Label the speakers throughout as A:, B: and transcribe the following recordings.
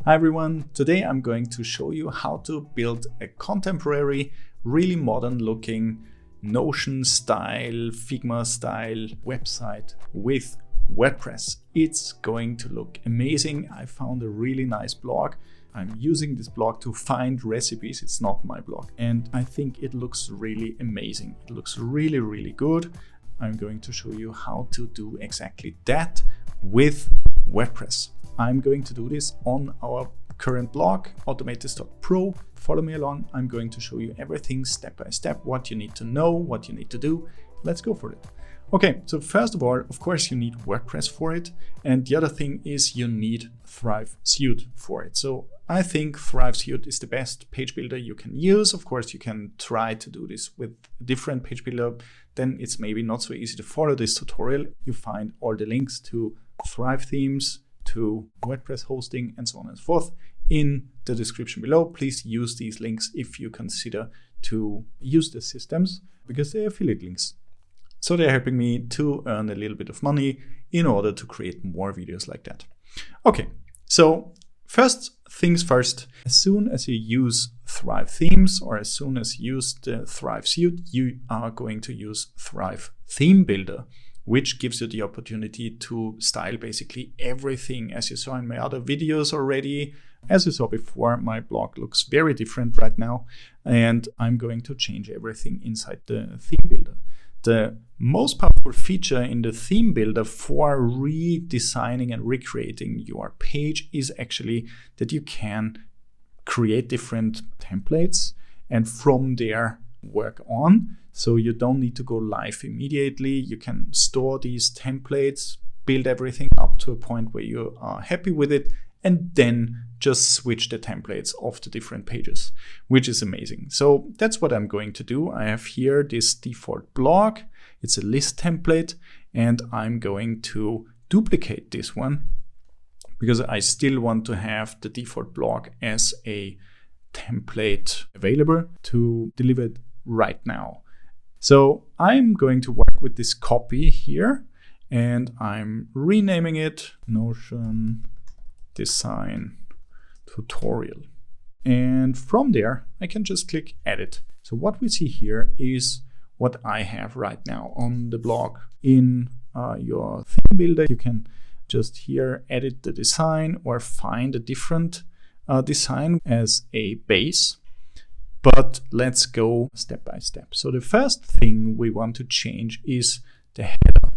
A: Hi everyone, today I'm going to show you how to build a contemporary, really modern looking Notion style, Figma style website with WordPress. It's going to look amazing. I found a really nice blog. I'm using this blog to find recipes. It's not my blog. And I think it looks really amazing. It looks really, really good. I'm going to show you how to do exactly that with WordPress. I'm going to do this on our current blog, automatist.pro. Follow me along. I'm going to show you everything step by step, what you need to know, what you need to do. Let's go for it. Okay, so first of all, of course, you need WordPress for it. And the other thing is you need Thrive Suite for it. So I think Thrive Suite is the best page builder you can use. Of course, you can try to do this with a different page builder. Then it's maybe not so easy to follow this tutorial. You find all the links to Thrive themes, to WordPress hosting, and so on and so forth in the description below. Please use these links if you consider to use the systems, because they're affiliate links. So they're helping me to earn a little bit of money in order to create more videos like that. Okay, so first things first, as soon as you use Thrive themes, or as soon as you use the Thrive Suite, you are going to use Thrive Theme Builder, which gives you the opportunity to style basically everything. As you saw in my other videos already, as you saw before, my blog looks very different right now, and I'm going to change everything inside the theme builder. The most powerful feature in the theme builder for redesigning and recreating your page is actually that you can create different templates and from there work on. So you don't need to go live immediately. You can store these templates, build everything up to a point where you are happy with it, and then just switch the templates off the different pages, which is amazing. So that's what I'm going to do. I have here this default blog. It's a list template, and I'm going to duplicate this one because I still want to have the default blog as a template available to deliver it right now. So I'm going to work with this copy here, and I'm renaming it Notion Design Tutorial. And from there, I can just click Edit. So what we see here is what I have right now on the blog. In your theme builder, you can just here edit the design or find a different design as a base. But let's go step by step. So the first thing we want to change is the header.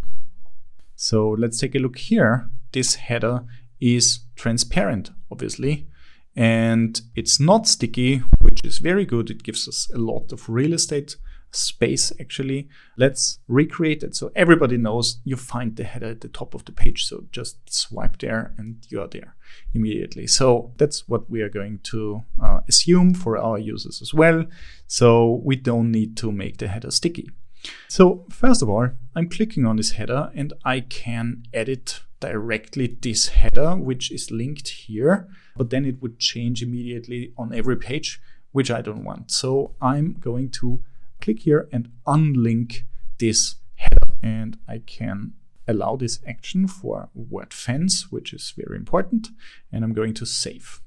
A: So let's take a look here. This header is transparent, obviously, and it's not sticky, which is very good. It gives us a lot of real estate space, actually. Let's recreate it so everybody knows you find the header at the top of the page. So just swipe there and you're there immediately. So that's what we are going to assume for our users as well. So we don't need to make the header sticky. So first of all, I'm clicking on this header and I can edit directly this header, which is linked here, but then it would change immediately on every page, which I don't want. So I'm going to click here and unlink this header, and I can allow this action for word fence, which is very important, and I'm going to save.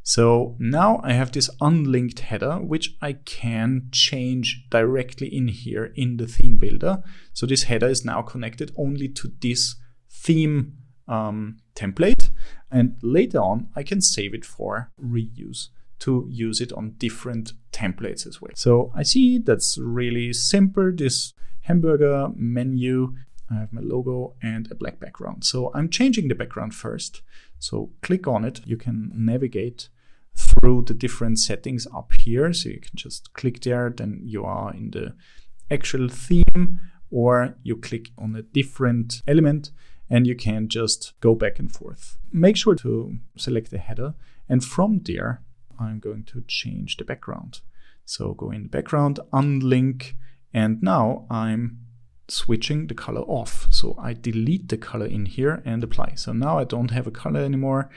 A: So now I have this unlinked header, which I can change directly in here in the theme builder. So this header is now connected only to this theme template, and later on I can save it for reuse to use it on different templates as well. So I see that's really simple. This hamburger menu, I have my logo and a black background. So I'm changing the background first. So click on it. You can navigate through the different settings up here. So you can just click there, then you are in the actual theme, or you click on a different element and you can just go back and forth. Make sure to select the header, and from there, I'm going to change the background. So go in the background, unlink, and now I'm switching the color off. So I delete the color in here and apply. So now I don't have a color anymore.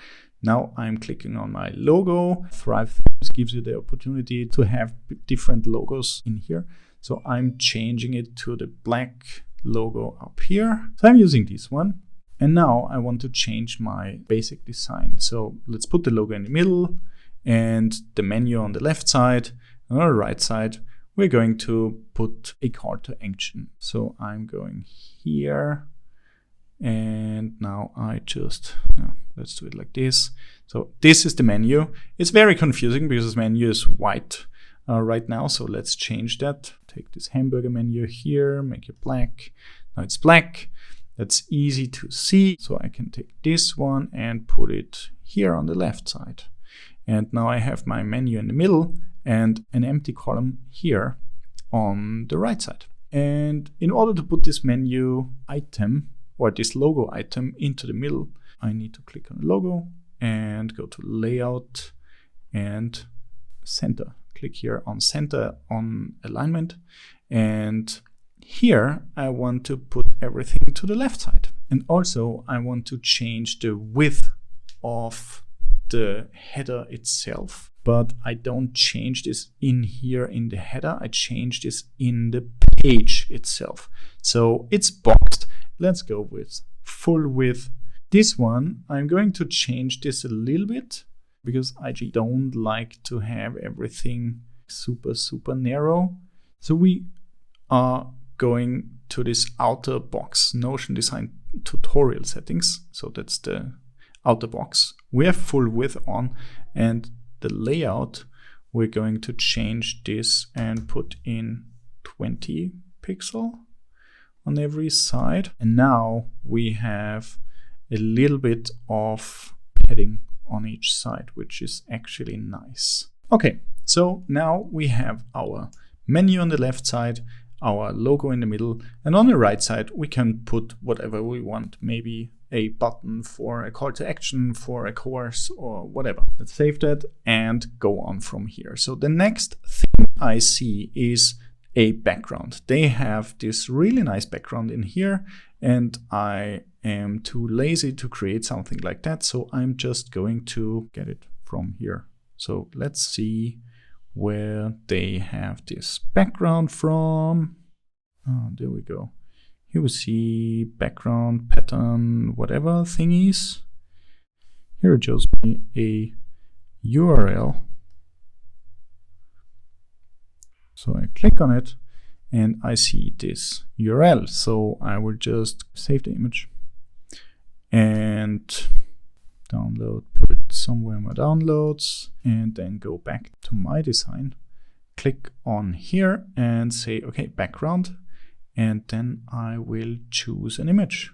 A: Now I'm clicking on my logo. Thrive Themes gives you the opportunity to have different logos in here. So I'm changing it to the black logo up here. So I'm using this one. And now I want to change my basic design. So let's put the logo in the middle and the menu on the left side. And on the right side, we're going to put a call to action. So I'm going here, and now let's do it like this. So this is the menu. It's very confusing because this menu is white right now. So let's change that. Take this hamburger menu here, make it black. Now it's black. That's easy to see. So I can take this one and put it here on the left side. And now I have my menu in the middle and an empty column here on the right side. And in order to put this menu item or this logo item into the middle, I need to click on the logo and go to layout and center. Click here on center on alignment. And here I want to put everything to the left side. And also I want to change the width of the header itself, but I don't change this in here in the header. I change this in the page itself. So it's boxed. Let's go with full width. This one, I'm going to change this a little bit because I don't like to have everything super narrow. So we are going to this outer box, Notion Design tutorial settings. So that's the outer box. We have full width on, and the layout, we're going to change this and put in 20 pixel on every side. And now we have a little bit of padding on each side, which is actually nice. Okay, so now we have our menu on the left side, our logo in the middle, and on the right side we can put whatever we want, maybe a button for a call to action for a course or whatever. Let's save that and go on from here. So the next thing I see is a background. They have this really nice background in here, and I am too lazy to create something like that, so I'm just going to get it from here. So let's see where they have this background from. Oh, there we go. Here we see background, pattern, whatever thingies. Here it shows me a URL. So I click on it and I see this URL. So I will just save the image and download, put it somewhere in my downloads, and then go back to my design. Click on here and say, okay, background. And then I will choose an image.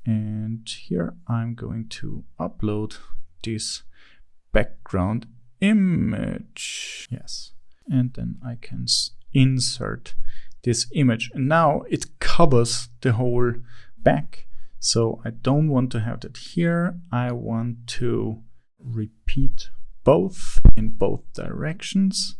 A: And here I'm going to upload this background image. Yes. And then I can insert this image. And now it covers the whole back. So I don't want to have that here. I want to repeat both in both directions.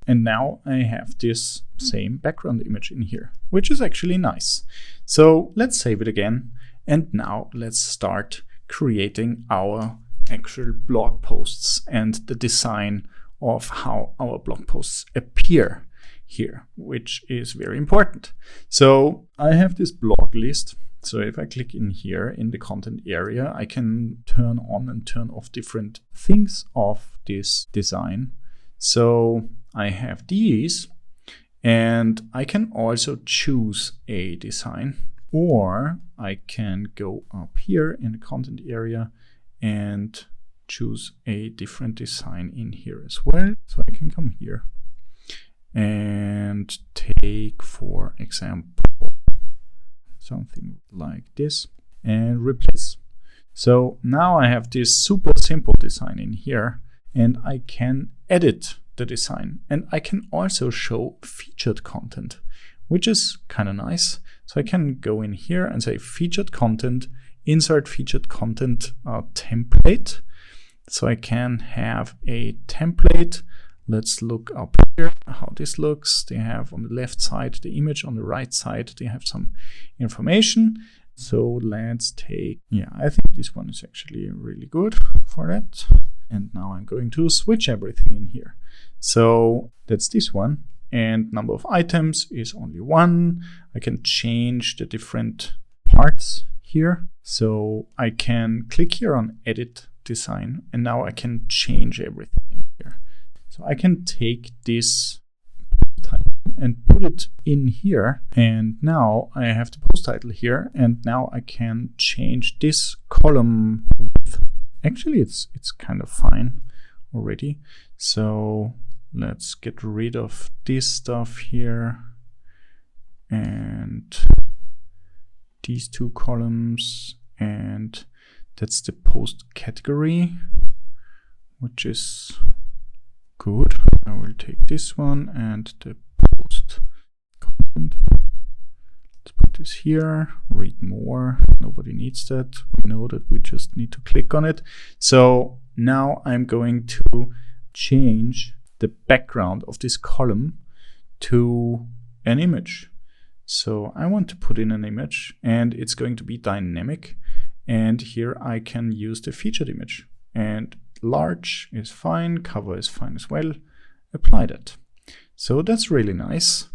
A: And now I have this same background image in here, which is actually nice. So let's save it again. And now let's start creating our actual blog posts and the design of how our blog posts appear here, which is very important. So I have this blog list. So if I click in here in the content area, I can turn on and turn off different things of this design. So I have these, and I can also choose a design, or I can go up here in the content area and choose a different design in here as well. So I can come here and take, for example, something like this and replace. So now I have this super simple design in here, and I can edit the design, and I can also show featured content, which is kind of nice. So I can go in here and say featured content, insert featured content template. So I can have a template. Let's look up here how this looks. They have on the left side the image, on the right side they have some information. So let's take, I think this one is actually really good for that. And now I'm going to switch everything in here. So that's this one. And number of items is only 1. I can change the different parts here. So I can click here on edit design, and now I can change everything in here. So I can take this title and put it in here, and now I have the post title here, and now I can change this column width. Actually, it's kind of fine already. So let's get rid of this stuff here and these two columns, and that's the post category, which is good. I will take this one and the post content. Let's put this here, read more. Nobody needs that. We know that we just need to click on it. So now I'm going to change the background of this column to an image. So I want to put in an image, and it's going to be dynamic. And here I can use the featured image, and large is fine, cover is fine as well. Apply that. So that's really nice.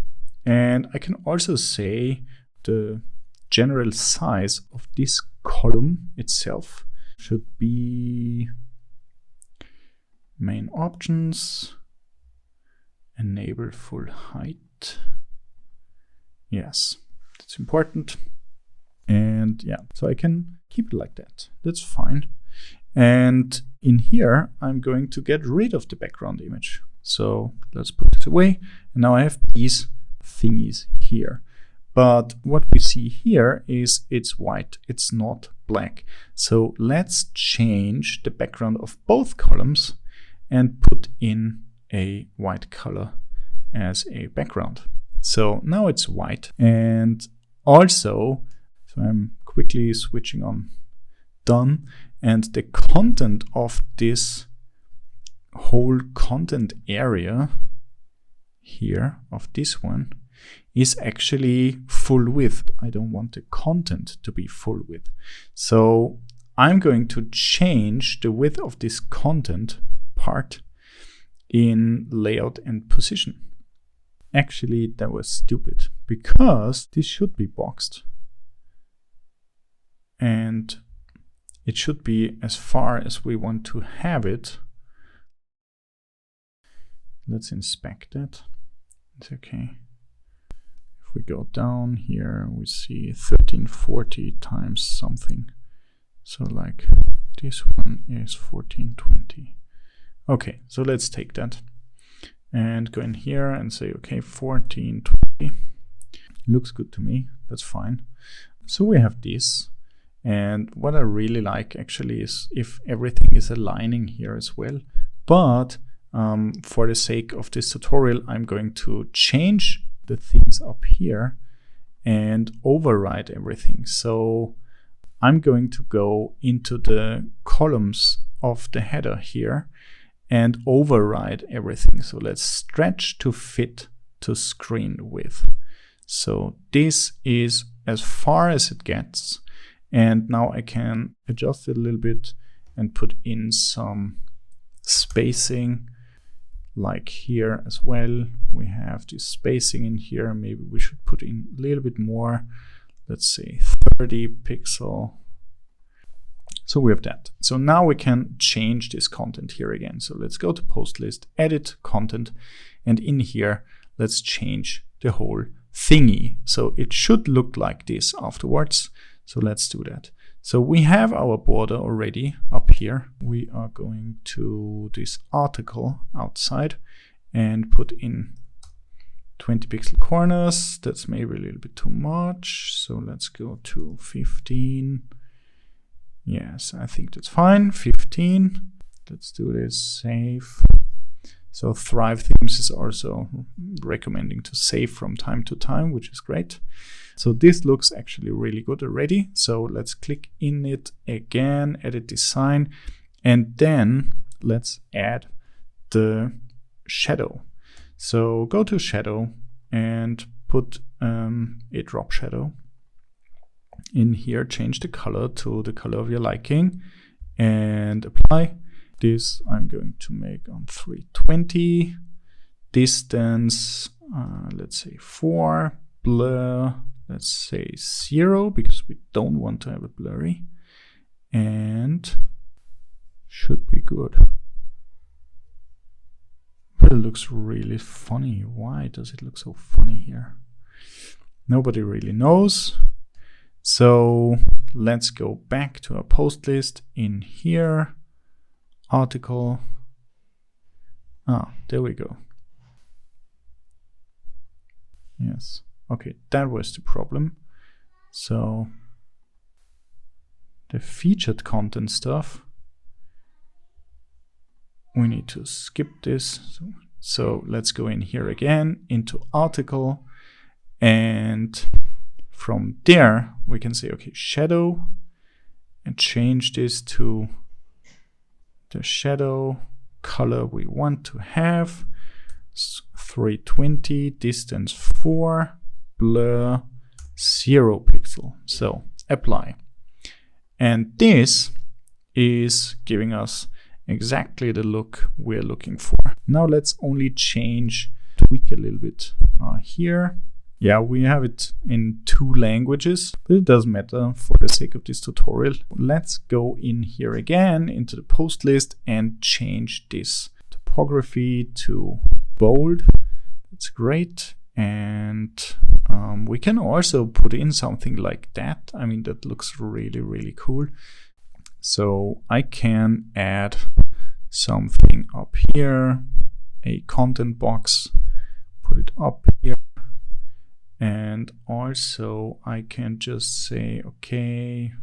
A: And I can also say the general size of this column itself should be main options, enable full height. Yes, that's important. And yeah, so I can keep it like that. That's fine. And in here, I'm going to get rid of the background image. So let's put it away. And now I have these thingies here. But what we see here is it's white. It's not black. So let's change the background of both columns and put in a white color as a background. So now it's white. And also, so I'm quickly switching on done. And the content of this whole content area here of this one is actually full width. I don't want the content to be full width. So I'm going to change the width of this content part in layout and position. Actually, that was stupid because this should be boxed. And it should be as far as we want to have it. Let's inspect that. It's okay. If we go down here, we see 1340 times something. So like this one is 1420. Okay, so let's take that and go in here and say, okay, 1420. Looks good to me. That's fine. So we have this. And what I really like actually is if everything is aligning here as well. But for the sake of this tutorial, I'm going to change the things up here and override everything. So I'm going to go into the columns of the header here and override everything. So let's stretch to fit to screen width. So this is as far as it gets. And now I can adjust it a little bit and put in some spacing, like here as well. We have this spacing in here. Maybe we should put in a little bit more. Let's say 30 pixel. So we have that. So now we can change this content here again. So let's go to post list, edit content, and in here, let's change the whole thingy. So it should look like this afterwards. So let's do that. So we have our border already up here. We are going to this article outside and put in 20 pixel corners. That's maybe a little bit too much. So let's go to 15. Yes, I think that's fine. 15. Let's do this, save. So Thrive Themes is also recommending to save from time to time, which is great. So this looks actually really good already. So let's click in it again, edit design, and then let's add the shadow. So go to shadow and put a drop shadow. In here, change the color to the color of your liking and apply. This I'm going to make on 320. Distance, let's say 4. Blur, let's say 0, because we don't want to have it blurry, and should be good. But it looks really funny. Why does it look so funny here? Nobody really knows. So let's go back to our post list in here, article. There we go. Yes. Okay, that was the problem. So the featured content stuff, we need to skip this. So let's go in here again into article, and from there we can say, okay, shadow, and change this to the shadow color we want to have. 320, distance 4, blur 0 pixel. So apply. And this is giving us exactly the look we're looking for. Now let's only tweak a little bit here. Yeah, we have it in 2 languages, but it doesn't matter for the sake of this tutorial. Let's go in here again into the post list and change this typography to bold. That's great. And we can also put in something like that. I mean, that looks really, really cool. So I can add something up here, a content box, put it up here. And also I can just say, okay,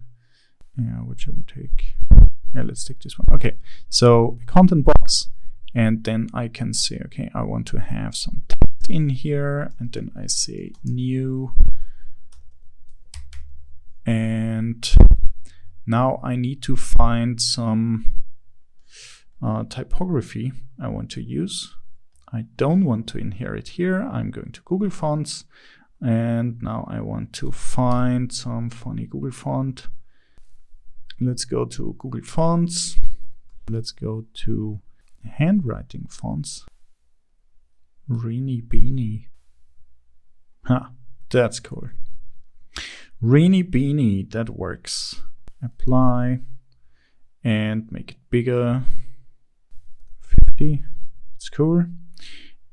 A: yeah, which I would take. Yeah, let's take this one. Okay, so a content box, and then I can say, okay, I want to have some text in here, and then I say new. And now I need to find some typography I want to use. I don't want to inherit here. I'm going to Google Fonts. And now I want to find some funny Google font. Let's go to Google Fonts. Let's go to handwriting fonts. Reenie Beanie. That's cool. Reenie Beanie, that works. Apply and make it bigger. 50. It's cool.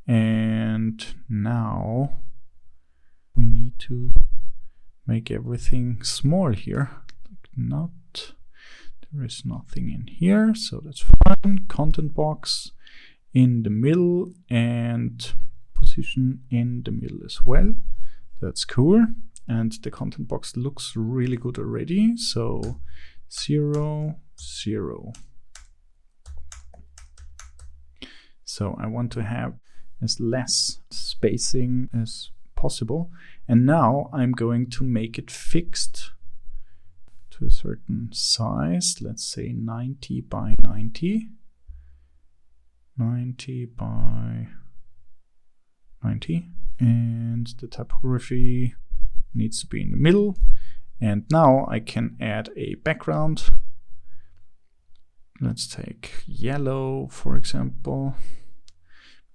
A: And now we need to make everything small here. There is nothing in here, so that's fine. Content box in the middle and position in the middle as well. That's cool. And the content box looks really good already. So 0, 0. So I want to have as less spacing as possible. And now I'm going to make it fixed to a certain size. Let's say 90 by 90. 90 by 90. And the typography needs to be in the middle. And now I can add a background. Let's take yellow, for example.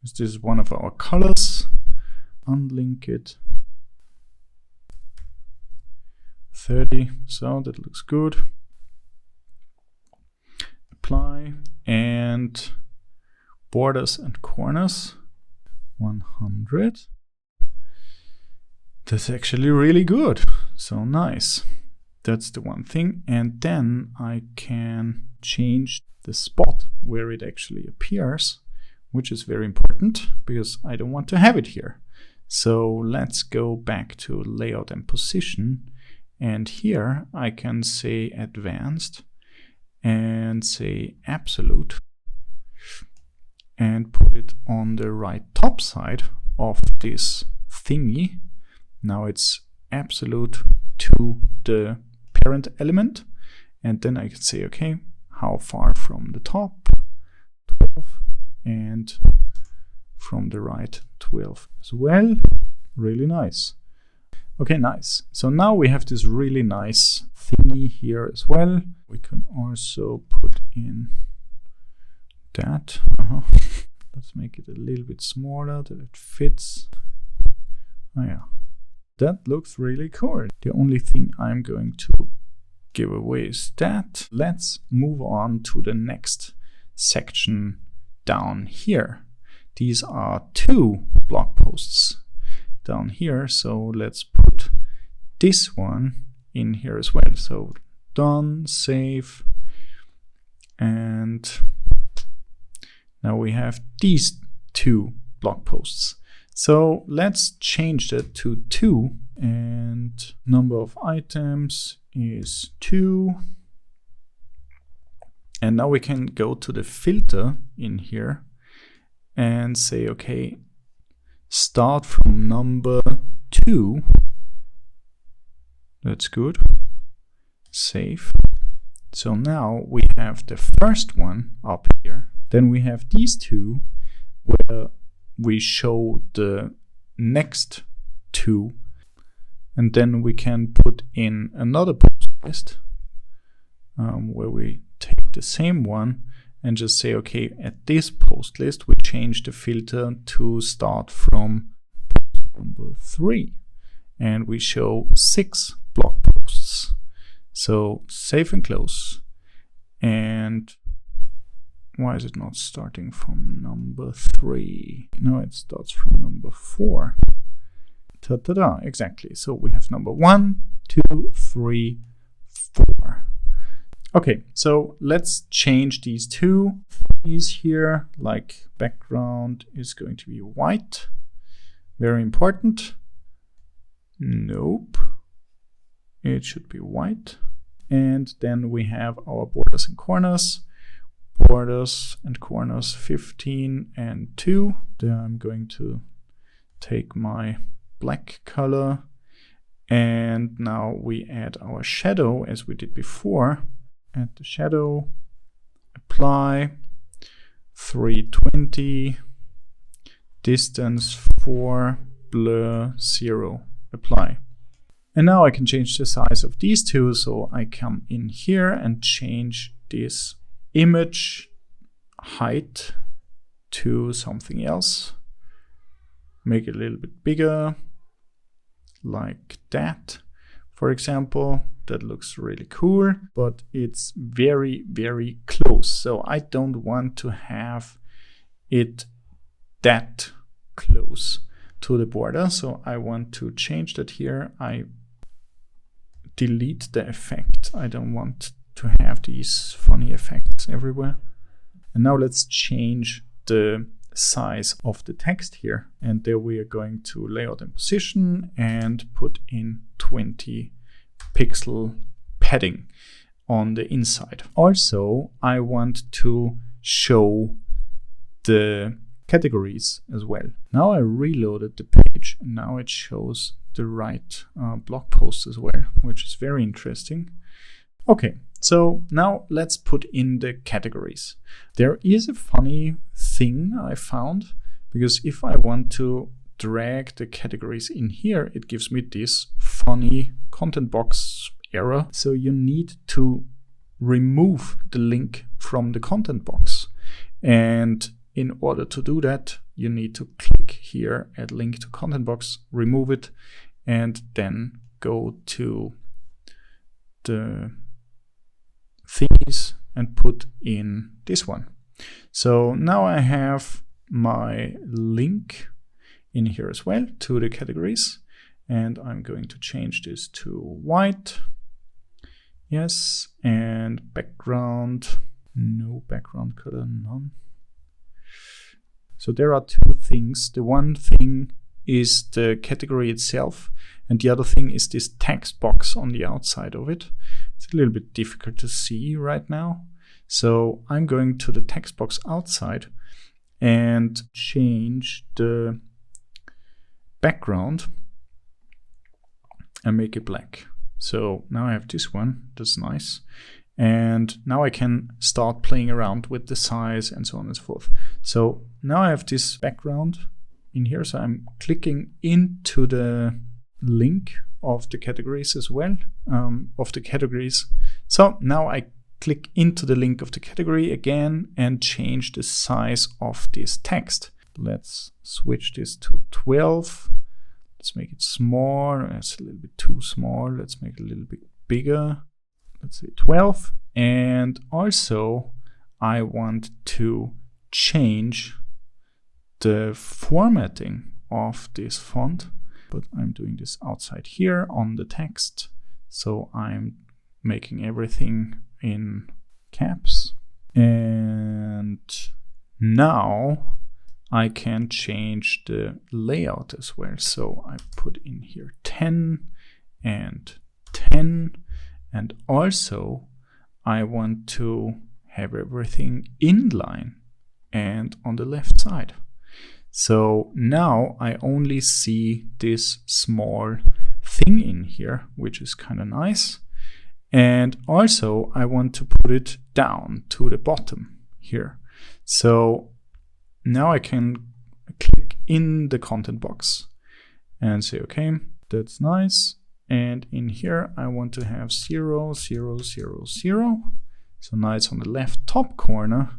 A: This is one of our colors. Unlink it. 30, so that looks good. Apply, and borders and corners, 100. That's actually really good. So nice. That's the one thing. And then I can change the spot where it actually appears, which is very important because I don't want to have it here. So let's go back to layout and position. And here I can say advanced and say absolute and put it on the right top side of this thingy. Now it's absolute to the parent element. And then I can say, okay, how far from the top? 12. And from the right, 12 as well. Really nice. Okay, nice. So now we have this really nice thingy here as well. We can also put in that. Let's make it a little bit smaller that it fits. Oh yeah. that looks really cool. The only thing I'm going to give away is that. Let's move on to the next section down here. These are 2 blog posts down here, so let's put this one in here as well. So done, save, and now we have these 2 blog posts. So let's change that to 2, and number of items is 2. And now we can go to the filter in here and say, okay, start from number 2. That's good. Save. So now we have the first one up here. Then we have these 2 where we show the next 2. And then we can put in another post list where we take the same one and just say, okay, at this post list, we change the filter to start from post number 3. And we show 6 blog posts. So save and close. And why is it not starting from number 3? No, it starts from number 4. Ta-da-da, exactly. So we have number 1, 2, 3, 4. Okay, so let's change these 2 things here, like background is going to be white. Very important. Nope. It should be white. And then we have our borders and corners. Borders and corners 15 and 2. There I'm going to take my black color, and now we add our shadow as we did before. Add the shadow, apply, 320, distance 4, blur 0, apply. And now I can change the size of these 2, so I come in here and change this image height to something else. Make it a little bit bigger, like that, for example. That looks really cool, but it's very, very close. So I don't want to have it that close to the border. So I want to change that here. I delete the effect. I don't want to have these funny effects everywhere. And now let's change the size of the text here. And there we are going to layout and position and put in 20 pixel padding on the inside. Also, I want to show the categories as well. Now I reloaded the page and now it shows the right blog post as well, which is very interesting. Okay, so now let's put in the categories. There is a funny thing I found, because if I want to drag the categories in here, it gives me this funny content box error. So you need to remove the link from the content box. And in order to do that, you need to click here at link to content box, remove it, and then go to the thingies and put in this one. So now I have my link in here as well to the categories, and I'm going to change this to white. Yes, and background, no background color, none. So there are 2 things. The one thing is the category itself, and the other thing is this text box on the outside of it. It's a little bit difficult to see right now. So I'm going to the text box outside and change the background and make it black. So now I have this one, that's nice. And now I can start playing around with the size and so on and so forth. So now I have this background in here. So I'm clicking into the link of the categories as well, So now I click into the link of the category again and change the size of this text. Let's switch this to 12. Let's make it small. It's a little bit too small. Let's make it a little bit bigger. Let's say 12. And also I want to change the formatting of this font, but I'm doing this outside here on the text. So I'm making everything in caps. And now I can change the layout as well. So I put in here 10 and 10. And also I want to have everything inline and on the left side. So now I only see this small thing in here, which is kind of nice. And also I want to put it down to the bottom here. So now I can click in the content box and say, okay, that's nice. And in here, I want to have 0, 0, 0, 0. So now it's on the left top corner,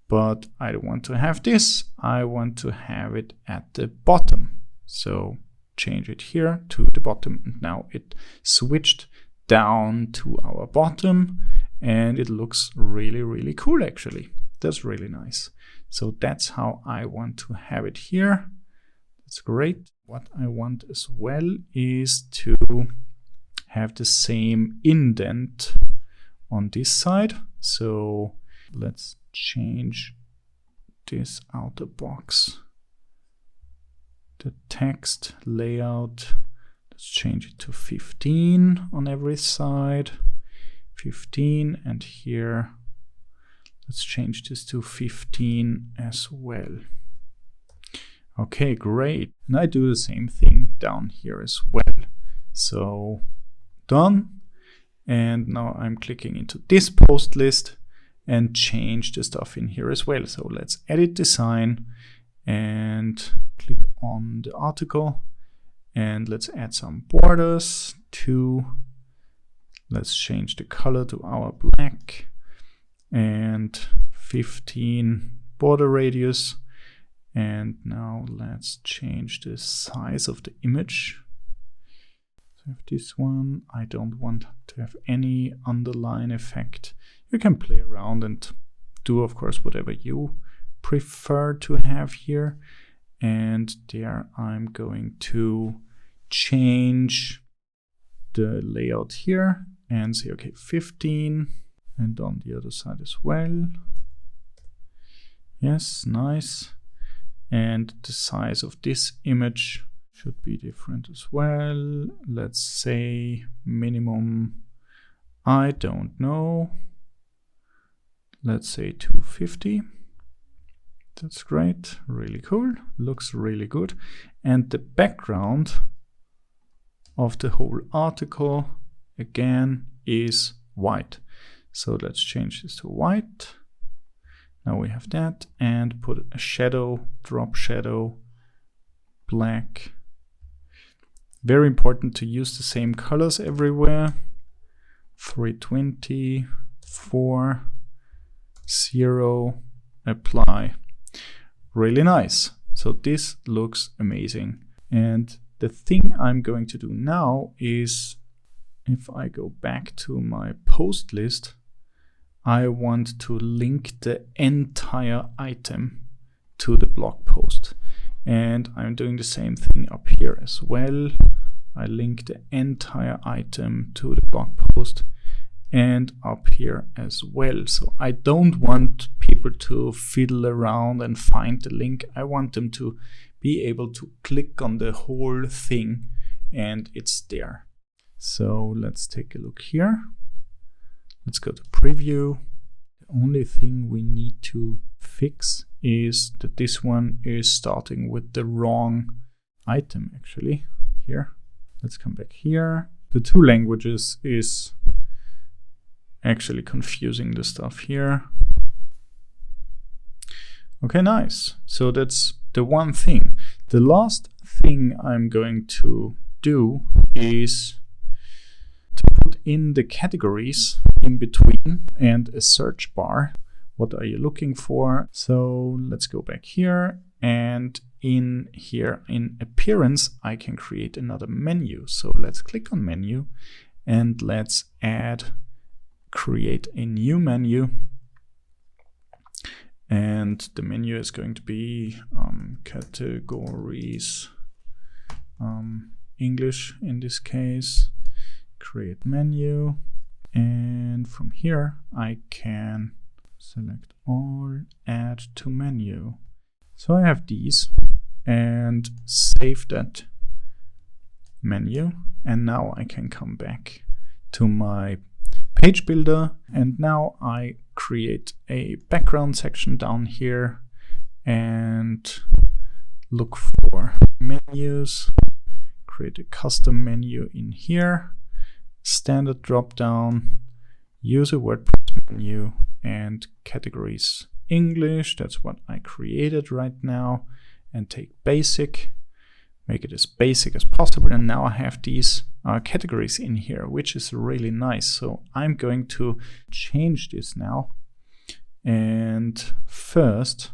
A: but I don't want to have this. I want to have it at the bottom. So change it here to the bottom. And now it switched down to our bottom and it looks really, really cool actually. That's really nice. So that's how I want to have it here. That's great. What I want as well is to have the same indent on this side. So let's change this outer box. The text layout, let's change it to 15 on every side. 15, and here let's change this to 15 as well. Okay, great. And I do the same thing down here as well. So done. And now I'm clicking into this post list and change the stuff in here as well. So let's edit design and click on the article and let's add some borders to, let's change the color to our black and 15 border radius. And now let's change the size of the image. So I have this one. I don't want to have any underline effect. You can play around and do, of course, whatever you prefer to have here. And there I'm going to change the layout here and say, okay, 15, and on the other side as well. Yes, nice. And the size of this image should be different as well. Let's say minimum, I don't know. Let's say 250. That's great, really cool, looks really good. And the background of the whole article again is white. So let's change this to white. Now we have that, and put a shadow, drop shadow, black. Very important to use the same colors everywhere. 320, 4, 0, apply. Really nice. So this looks amazing. And the thing I'm going to do now is, if I go back to my post list, I want to link the entire item to the blog post. And I'm doing the same thing up here as well. I link the entire item to the blog post and up here as well. So I don't want people to fiddle around and find the link. I want them to be able to click on the whole thing and it's there. So let's take a look here. Let's go to preview. The only thing we need to fix is that this one is starting with the wrong item actually here. Let's come back here. The two languages is actually confusing the stuff here. Okay, nice. So that's the one thing. The last thing I'm going to do is put in the categories in between and a search bar. What are you looking for? So let's go back here And in here, in appearance, I can create another menu. So let's click on menu and let's create a new menu. And the menu is going to be categories, English in this case, create menu. And from here, I can select all, add to menu. So I have these and save that menu. And now I can come back to my page builder. And now I create a background section down here and look for menus, create a custom menu in here, standard drop down, use a WordPress menu and categories English. That's what I created right now, and take basic, make it as basic as possible. And now I have these categories in here, which is really nice. So I'm going to change this now. And first,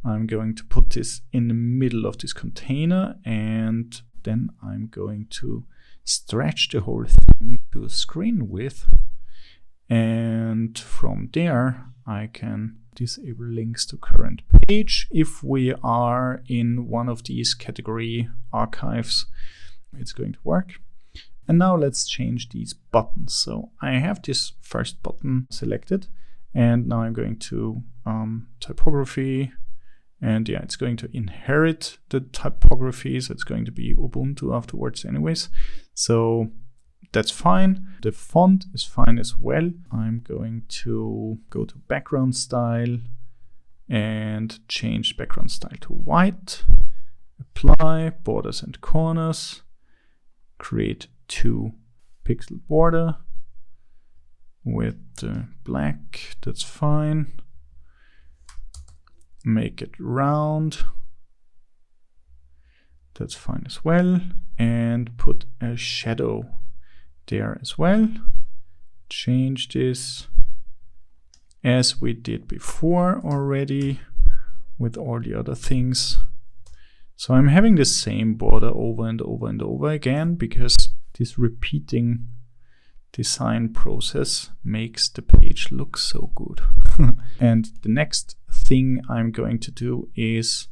A: I'm going to put this in the middle of this container, and then I'm going to stretch the whole thing to screen width. And from there, I can disable links to current page. If we are in one of these category archives, it's going to work. And now let's change these buttons. So I have this first button selected, and now I'm going to typography, and yeah, it's going to inherit the typography, so it's going to be Ubuntu afterwards anyways. So that's fine. The font is fine as well. I'm going to go to background style and change background style to white. Apply borders and corners. Create 2 pixel border with the black. That's fine. Make it round. That's fine as well. And put a shadow there as well. Change this as we did before already with all the other things. So I'm having the same border over and over and over again because this repeating design process makes the page look so good. And the next thing I'm going to do is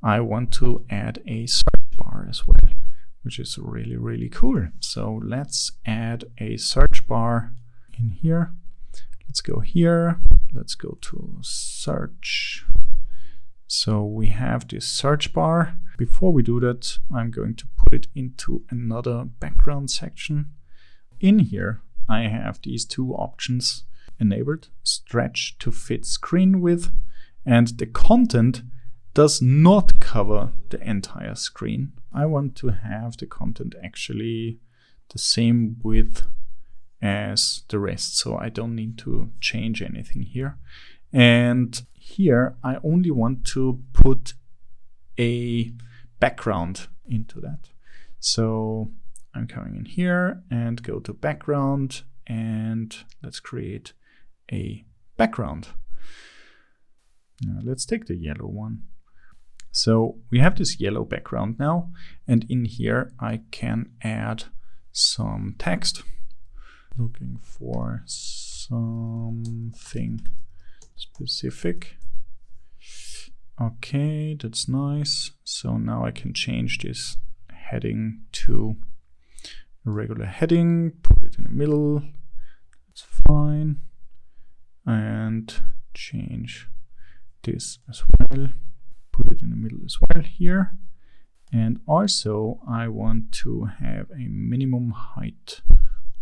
A: I want to add a search bar as well, which is really, really cool. So let's add a search bar in here. Let's go here. Let's go to search. So we have this search bar. Before we do that, I'm going to put it into another background section. In here, I have these 2 options enabled: stretch to fit screen width, and the content does not cover the entire screen. I want to have the content actually the same width as the rest, so I don't need to change anything here. And here I only want to put a background into that. So I'm coming in here and go to background, and let's create a background. Now let's take the yellow one. So we have this yellow background now, and in here I can add some text. Looking for something specific. Okay, that's nice. So now I can change this heading to a regular heading, put it in the middle. That's fine. And change this as well. Put it in the middle as well here. And also I want to have a minimum height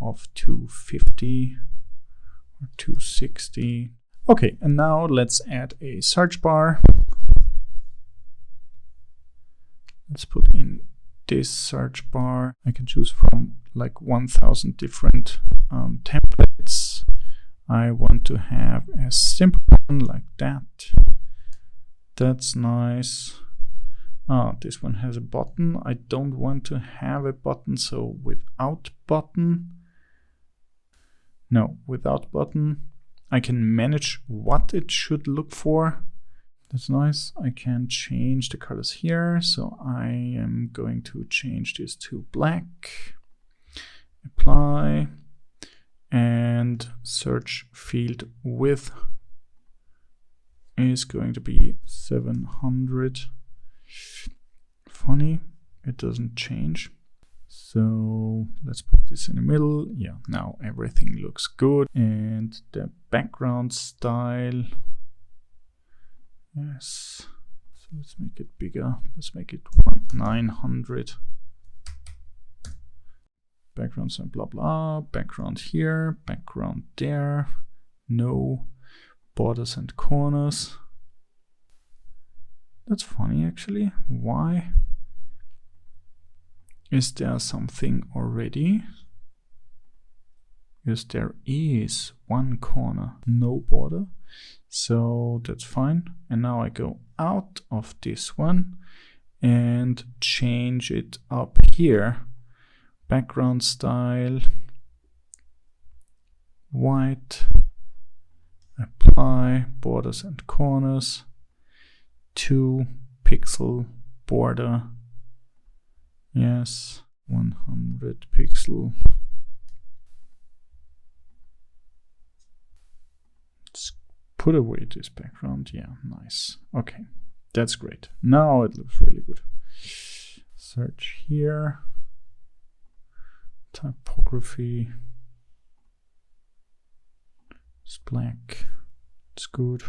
A: of 250 or 260. Okay, and now let's add a search bar. Let's put in this search bar. I can choose from like 1000 different templates. I want to have a simple one like that. That's nice. This one has a button. I don't want to have a button, so without button. No, without button. I can manage what it should look for. That's nice. I can change the colors here. So I am going to change this to black. Apply. And search field width is going to be 700. Funny, it doesn't change. So let's put this in the middle. Yeah, now everything looks good. And the background style. Yes. So let's make it bigger. Let's make it 900. Backgrounds and blah blah. Background here, background there. No borders and corners. That's funny actually. Why? Is there something already? Yes, there is one corner, no border. So that's fine. And now I go out of this one and change it up here. Background style, white, apply, borders and corners, 2 pixel border, yes, 100 pixel. Let's put away this background, yeah, nice. Okay, that's great. Now it looks really good. Search here. Typography, it's black, it's good.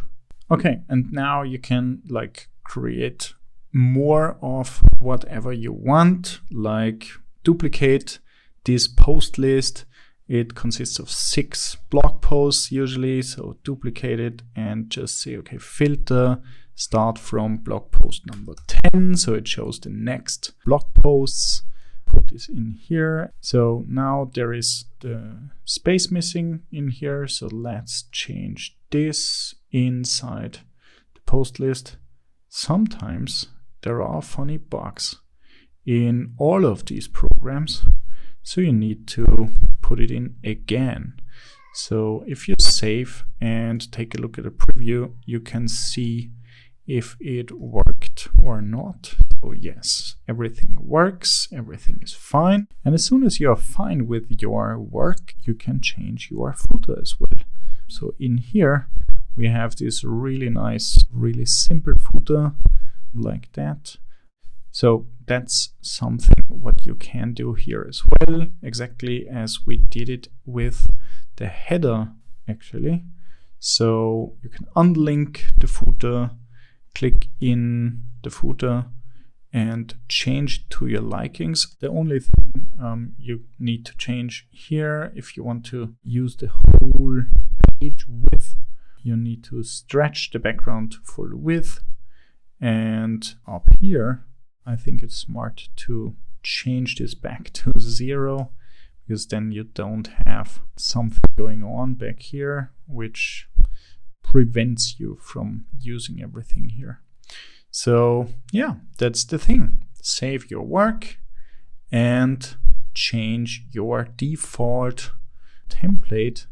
A: Okay, and now you can like create more of whatever you want, like duplicate this post list. It consists of 6 blog posts usually, so duplicate it and just say, okay, filter, start from blog post number 10, so it shows the next blog posts. Put this in here. So now there is the space missing in here. So let's change this inside the post list. Sometimes there are funny bugs in all of these programs. So you need to put it in again. So if you save and take a look at a preview, you can see if it worked or not. So yes, everything works, everything is fine. And as soon as you're fine with your work, you can change your footer as well. So in here, we have this really nice, really simple footer like that. So that's something what you can do here as well, exactly as we did it with the header actually. So you can unlink the footer, click in the footer and change to your likings. The only thing you need to change here, if you want to use the whole page width, you need to stretch the background to full width. And up here, I think it's smart to change this back to 0, because then you don't have something going on back here, which prevents you from using everything here. So yeah, that's the thing. Save your work and change your default template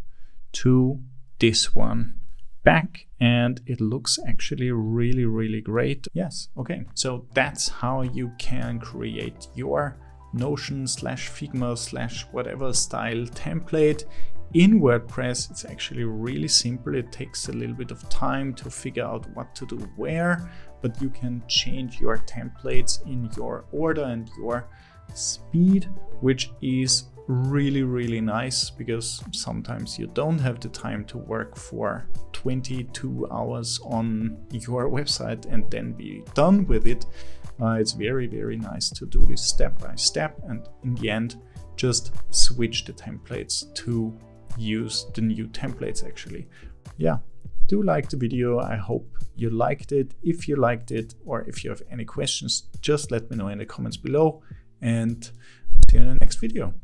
A: to this one back, and it looks actually really, really great. Yes, okay, so that's how you can create your Notion / Figma / whatever style template in WordPress. It's actually really simple. It takes a little bit of time to figure out what to do where, but you can change your templates in your order and your speed, which is really, really nice, because sometimes you don't have the time to work for 22 hours on your website and then be done with it. It's very, very nice to do this step by step, and in the end just switch the templates to use the new templates actually. Yeah, do like the video. I hope you liked it. If you liked it, or if you have any questions, just let me know in the comments below, and see you in the next video.